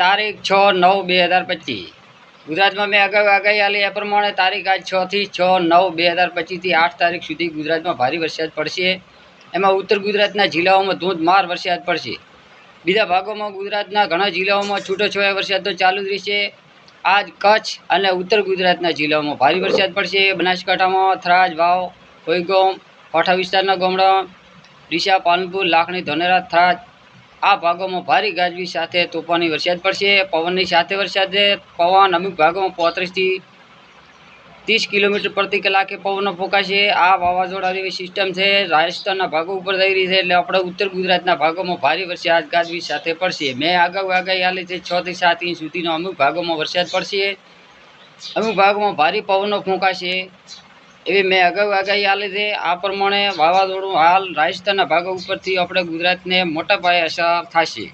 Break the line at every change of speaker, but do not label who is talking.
તારીખ 6/9/2025 ગુજરાતમાં મેં અગાઉ આગાહી આલી એ પ્રમાણે તારીખ આજ 6/9/2025 8 તારીખ સુધી ગુજરાતમાં ભારે વરસાદ પડશે। એમાં ઉત્તર ગુજરાતના જિલ્લાઓમાં ધોધમાર વરસાદ પડશે। બીજા ભાગોમાં ગુજરાતના ઘણા જિલ્લાઓમાં છૂટોછવાયો વરસાદ તો ચાલુ જ રહેશે। આજ કચ્છ અને ઉત્તર ગુજરાતના જિલ્લાઓમાં ભારે વરસાદ પડશે। બનાસકાંઠામાં થરાદ, વાવ, કોઈગોમ, કોઠા વિસ્તારના ગામડા, ડીસા, પાલનપુર, લાખણી, ધોનેરા, થરાદ આ ભાગોમાં ભારે ગાજવીજ સાથે તોફાની વરસાદ પડશે। પવનની સાથે વરસાદ પવન અમુક ભાગોમાં 35 થી 30 કિલોમીટર પ્રતિ કલાકે પવનો ફૂંકાશે। આ વાવાઝોડા જેવી સિસ્ટમ છે રાજસ્થાનના ભાગો ઉપર થઈ રહી છે, એટલે આપણે ઉત્તર ગુજરાતના ભાગોમાં ભારે વરસાદ ગાજવીજ સાથે પડશે। મેં અગાઉ આગાહી આલી છે 6 થી 7 ઇંચ સુધીનો અમુક ભાગોમાં વરસાદ પડશે। અમુક ભાગોમાં ભારે પવનો ફૂંકાશે એવી મેં અગાઉ આગાહી આલી છે। આ પ્રમાણે વાવાઝોડું હાલ રાજસ્થાનના ભાગો ઉપરથી આપણે ગુજરાતને મોટા પાયે અસર થશે।